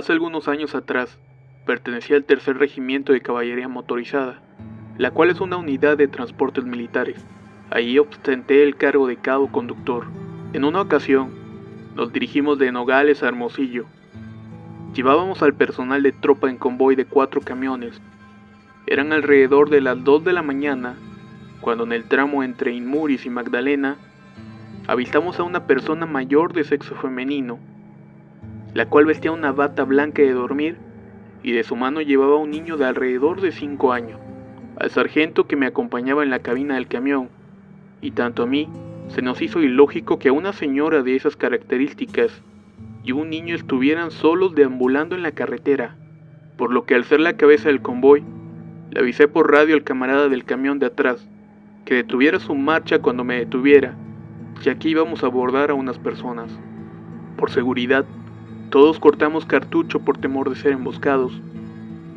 Hace algunos años atrás, pertenecía al tercer regimiento de caballería motorizada, la cual es una unidad de transportes militares. Allí ostenté el cargo de cabo conductor. En una ocasión, nos dirigimos de Nogales a Hermosillo. Llevábamos al personal de tropa en convoy de 4 camiones. Eran alrededor de las 2 de la mañana, cuando en el tramo entre Inmuris y Magdalena, avistamos a una persona mayor de sexo femenino, la cual vestía una bata blanca de dormir y de su mano llevaba un niño de alrededor de 5 años. Al sargento que me acompañaba en la cabina del camión, y tanto a mí, se nos hizo ilógico que una señora de esas características y un niño estuvieran solos deambulando en la carretera, por lo que al ser la cabeza del convoy, le avisé por radio al camarada del camión de atrás que detuviera su marcha cuando me detuviera, ya que íbamos a abordar a unas personas. Por seguridad, todos cortamos cartucho por temor de ser emboscados,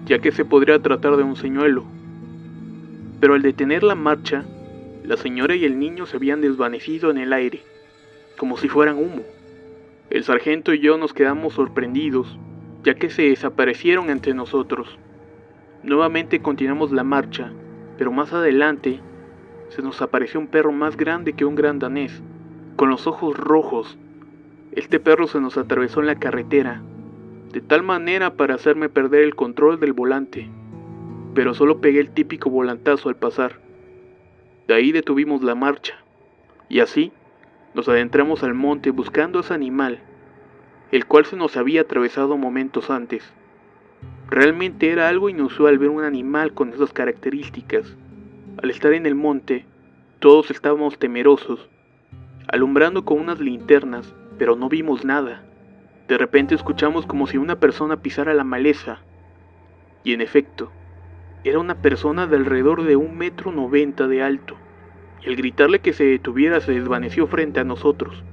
ya que se podría tratar de un señuelo. Pero al detener la marcha, la señora y el niño se habían desvanecido en el aire, como si fueran humo. El sargento y yo nos quedamos sorprendidos, ya que se desaparecieron entre nosotros. Nuevamente continuamos la marcha, pero más adelante se nos apareció un perro más grande que un gran danés, con los ojos rojos. Este perro se nos atravesó en la carretera, de tal manera para hacerme perder el control del volante, pero solo pegué el típico volantazo al pasar. De ahí detuvimos la marcha, y así nos adentramos al monte buscando a ese animal, el cual se nos había atravesado momentos antes. Realmente era algo inusual ver un animal con esas características. Al estar en el monte, todos estábamos temerosos, alumbrando con unas linternas, pero no vimos nada. De repente escuchamos como si una persona pisara la maleza, y en efecto, era una persona de alrededor de 1,90 m de alto, y al gritarle que se detuviera se desvaneció frente a nosotros,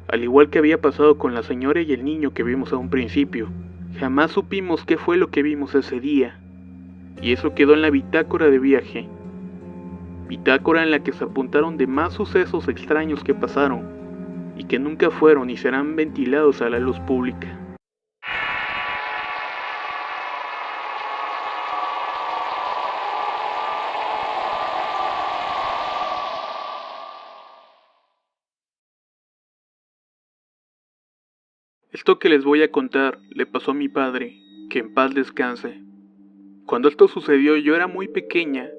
al igual que había pasado con la señora y el niño que vimos a un principio. Jamás supimos qué fue lo que vimos ese día, y eso quedó en la bitácora de viaje, bitácora en la que se apuntaron demás sucesos extraños que pasaron, y que nunca fueron ni serán ventilados a la luz pública. Esto que les voy a contar le pasó a mi padre, que en paz descanse. Cuando esto sucedió yo era muy pequeña,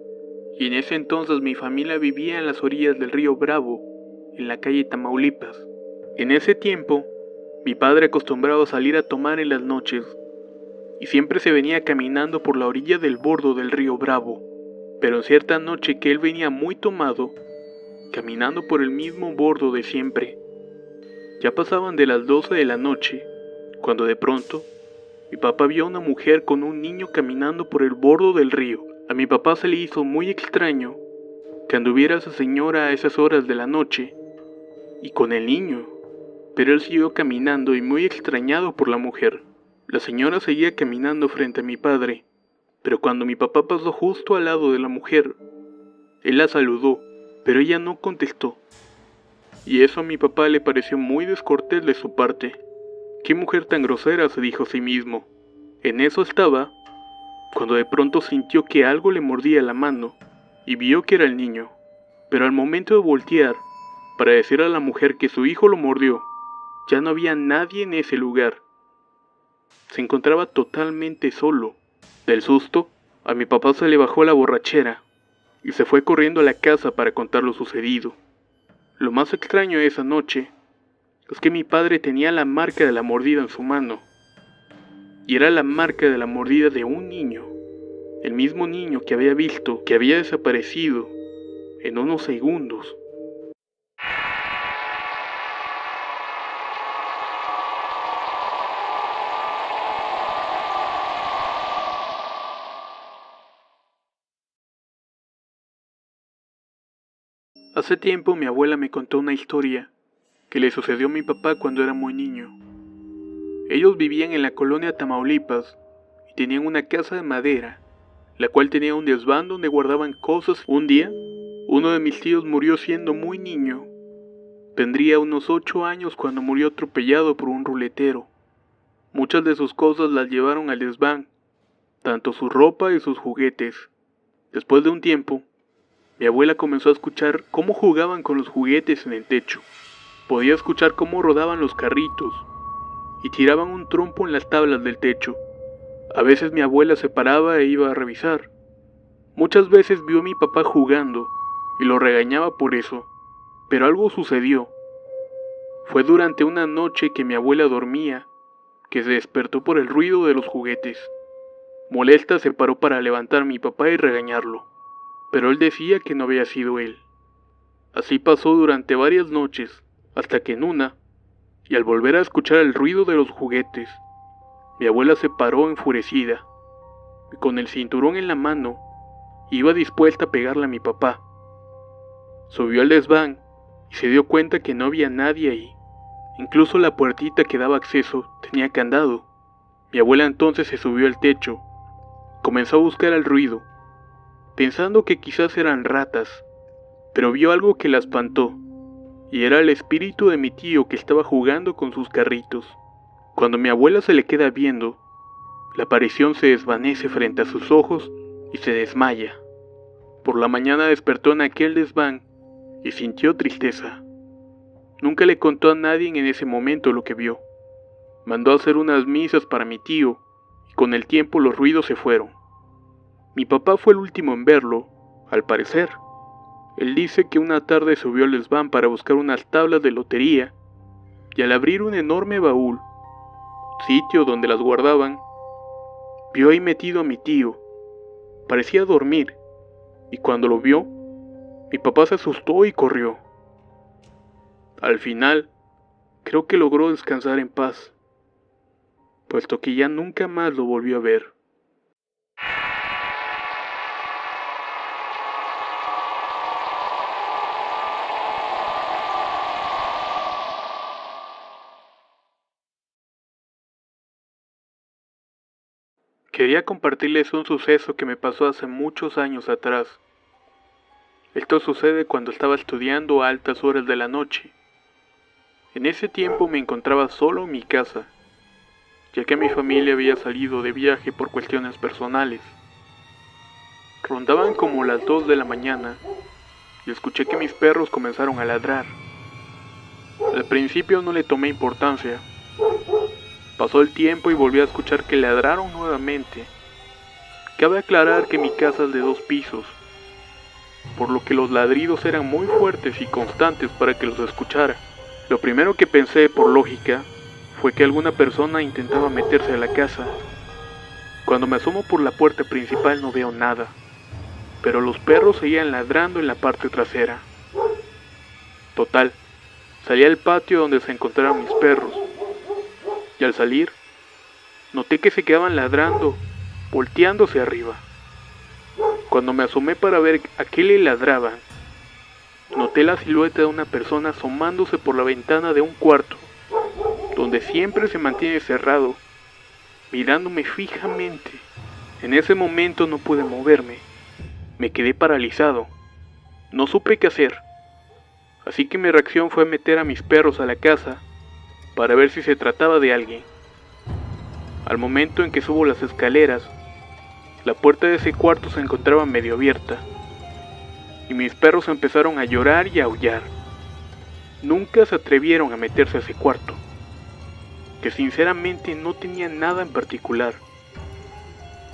y en ese entonces mi familia vivía en las orillas del río Bravo, en la calle Tamaulipas. En ese tiempo, mi padre acostumbraba a salir a tomar en las noches, y siempre se venía caminando por la orilla del bordo del río Bravo. Pero en cierta noche que él venía muy tomado, caminando por el mismo bordo de siempre. Ya pasaban de las 12 de la noche, cuando de pronto, mi papá vio a una mujer con un niño caminando por el bordo del río. A mi papá se le hizo muy extraño que anduviera esa señora a esas horas de la noche y con el niño, pero él siguió caminando y muy extrañado por la mujer. La señora seguía caminando frente a mi padre, pero cuando mi papá pasó justo al lado de la mujer, él la saludó, pero ella no contestó. Y eso a mi papá le pareció muy descortés de su parte. «¿Qué mujer tan grosera?», se dijo a sí mismo. En eso estaba, cuando de pronto sintió que algo le mordía la mano, y vio que era el niño. Pero al momento de voltear, para decir a la mujer que su hijo lo mordió, ya no había nadie en ese lugar. Se encontraba totalmente solo. Del susto, a mi papá se le bajó la borrachera, y se fue corriendo a la casa para contar lo sucedido. Lo más extraño de esa noche es que mi padre tenía la marca de la mordida en su mano, y era la marca de la mordida de un niño, el mismo niño que había visto que había desaparecido en unos segundos. Hace tiempo mi abuela me contó una historia que le sucedió a mi papá cuando era muy niño. Ellos vivían en la colonia Tamaulipas y tenían una casa de madera, la cual tenía un desván donde guardaban cosas. Un día, uno de mis tíos murió siendo muy niño. Tendría unos 8 años cuando murió atropellado por un ruletero. Muchas de sus cosas las llevaron al desván, tanto su ropa y sus juguetes. Después de un tiempo, mi abuela comenzó a escuchar cómo jugaban con los juguetes en el techo. Podía escuchar cómo rodaban los carritos y tiraban un trompo en las tablas del techo. A veces mi abuela se paraba e iba a revisar. Muchas veces vio a mi papá jugando y lo regañaba por eso, pero algo sucedió. Fue durante una noche que mi abuela dormía, que se despertó por el ruido de los juguetes. Molesta se paró para levantar a mi papá y regañarlo, pero él decía que no había sido él. Así pasó durante varias noches, hasta que en una, y al volver a escuchar el ruido de los juguetes, mi abuela se paró enfurecida, y con el cinturón en la mano, iba dispuesta a pegarle a mi papá. Subió al desván y se dio cuenta que no había nadie ahí. Incluso la puertita que daba acceso tenía candado. Mi abuela entonces se subió al techo. Comenzó a buscar el ruido, pensando que quizás eran ratas, pero vio algo que la espantó, y era el espíritu de mi tío que estaba jugando con sus carritos. Cuando mi abuela se le queda viendo, la aparición se desvanece frente a sus ojos y se desmaya. Por la mañana despertó en aquel desván y sintió tristeza. Nunca le contó a nadie en ese momento lo que vio. Mandó a hacer unas misas para mi tío y con el tiempo los ruidos se fueron. Mi papá fue el último en verlo, al parecer. Él dice que una tarde subió al desván para buscar unas tablas de lotería y al abrir un enorme baúl, sitio donde las guardaban, vio ahí metido a mi tío. Parecía dormir y cuando lo vio, mi papá se asustó y corrió. Al final, creo que logró descansar en paz, puesto que ya nunca más lo volvió a ver. Quería compartirles un suceso que me pasó hace muchos años atrás. Esto sucede cuando estaba estudiando a altas horas de la noche. En ese tiempo me encontraba solo en mi casa, ya que mi familia había salido de viaje por cuestiones personales. Rondaban como las 2 de la mañana y escuché que mis perros comenzaron a ladrar. Al principio no le tomé importancia. Pasó el tiempo y volví a escuchar que ladraron nuevamente. Cabe aclarar que mi casa es de 2 pisos, por lo que los ladridos eran muy fuertes y constantes para que los escuchara. Lo primero que pensé, por lógica, fue que alguna persona intentaba meterse a la casa. Cuando me asomo por la puerta principal no veo nada, pero los perros seguían ladrando en la parte trasera. Total, salí al patio donde se encontraban mis perros, y al salir, noté que se quedaban ladrando, volteándose arriba. Cuando me asomé para ver a qué le ladraban, noté la silueta de una persona asomándose por la ventana de un cuarto, donde siempre se mantiene cerrado, mirándome fijamente. En ese momento no pude moverme, me quedé paralizado, no supe qué hacer, así que mi reacción fue meter a mis perros a la casa para ver si se trataba de alguien. Al momento en que subo las escaleras, la puerta de ese cuarto se encontraba medio abierta, y mis perros empezaron a llorar y a aullar. Nunca se atrevieron a meterse a ese cuarto, que sinceramente no tenía nada en particular.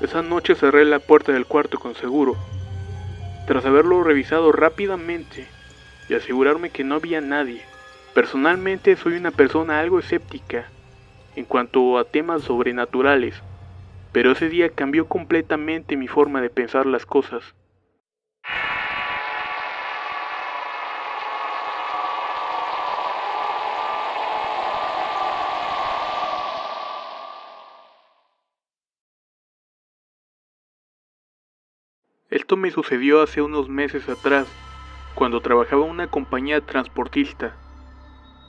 Esa noche cerré la puerta del cuarto con seguro, tras haberlo revisado rápidamente y asegurarme que no había nadie. Personalmente soy una persona algo escéptica en cuanto a temas sobrenaturales, pero ese día cambió completamente mi forma de pensar las cosas. Esto me sucedió hace unos meses atrás, cuando trabajaba en una compañía transportista.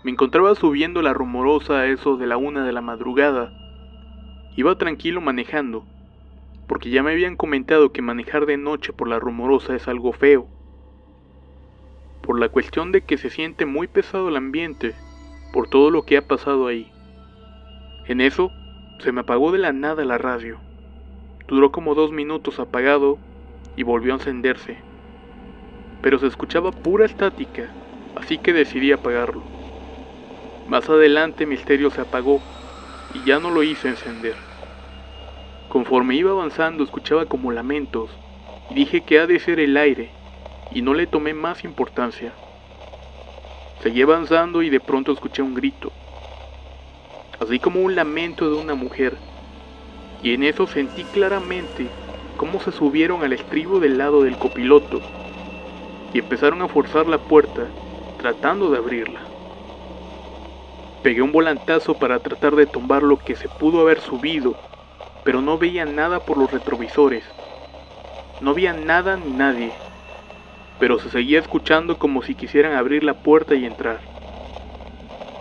Me encontraba subiendo la Rumorosa a eso de la 1 de la madrugada. Iba tranquilo manejando, porque ya me habían comentado que manejar de noche por la Rumorosa es algo feo, por la cuestión de que se siente muy pesado el ambiente, por todo lo que ha pasado ahí. En eso, Se me apagó de la nada la radio. Duró como 2 minutos apagado y volvió a encenderse. Pero se escuchaba pura estática, así que decidí apagarlo. Más adelante mi estéreo se apagó y ya no lo hice encender. Conforme iba avanzando escuchaba como lamentos y dije que ha de ser el aire y no le tomé más importancia. Seguí avanzando y de pronto escuché un grito, así como un lamento de una mujer, y en eso sentí claramente cómo se subieron al estribo del lado del copiloto y empezaron a forzar la puerta tratando de abrirla. Pegué un volantazo para tratar de tumbar lo que se pudo haber subido, pero no veía nada por los retrovisores. No había nada ni nadie, pero se seguía escuchando como si quisieran abrir la puerta y entrar.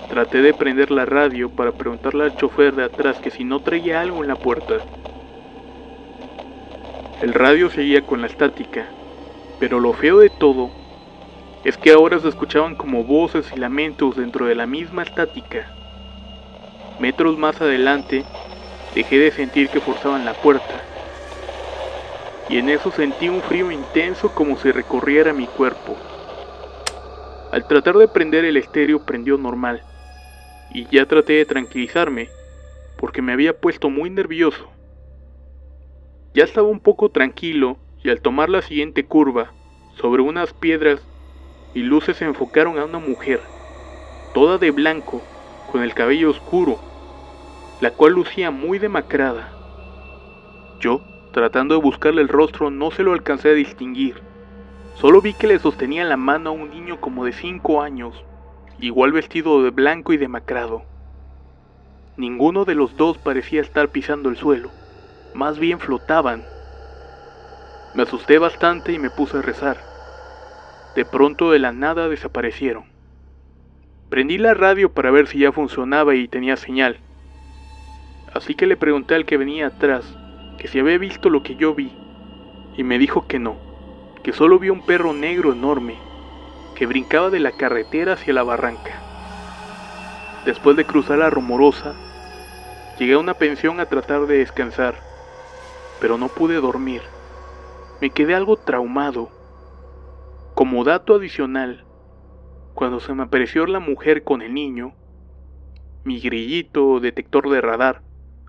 Traté de prender la radio para preguntarle al chofer de atrás que si no traía algo en la puerta. El radio seguía con la estática, pero lo feo de todo es que ahora se escuchaban como voces y lamentos dentro de la misma estática. Metros más adelante, dejé de sentir que forzaban la puerta, y en eso sentí un frío intenso como si recorriera mi cuerpo. Al tratar de prender el estéreo prendió normal, y ya traté de tranquilizarme, porque me había puesto muy nervioso. Ya estaba un poco tranquilo, y al tomar la siguiente curva, sobre unas piedras, mis luces se enfocaron a una mujer, toda de blanco, con el cabello oscuro, la cual lucía muy demacrada. Yo, tratando de buscarle el rostro, no se lo alcancé a distinguir. Solo vi que le sostenía la mano a un niño como de 5 años, igual vestido de blanco y demacrado. Ninguno de los dos parecía estar pisando el suelo, más bien flotaban. Me asusté bastante y me puse a rezar. De pronto de la nada desaparecieron. Prendí la radio para ver si ya funcionaba y tenía señal. Así que le pregunté al que venía atrás que si había visto lo que yo vi, y me dijo que no, que solo vio un perro negro enorme que brincaba de la carretera hacia la barranca. Después de cruzar la Rumorosa, llegué a una pensión a tratar de descansar, pero no pude dormir. Me quedé algo traumado. Como dato adicional, cuando se me apareció la mujer con el niño, mi grillito detector de radar,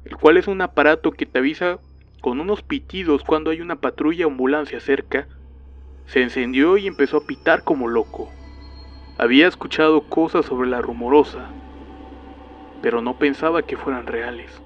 el cual es un aparato que te avisa con unos pitidos cuando hay una patrulla o ambulancia cerca, se encendió y empezó a pitar como loco. Había escuchado cosas sobre la Rumorosa, pero no pensaba que fueran reales.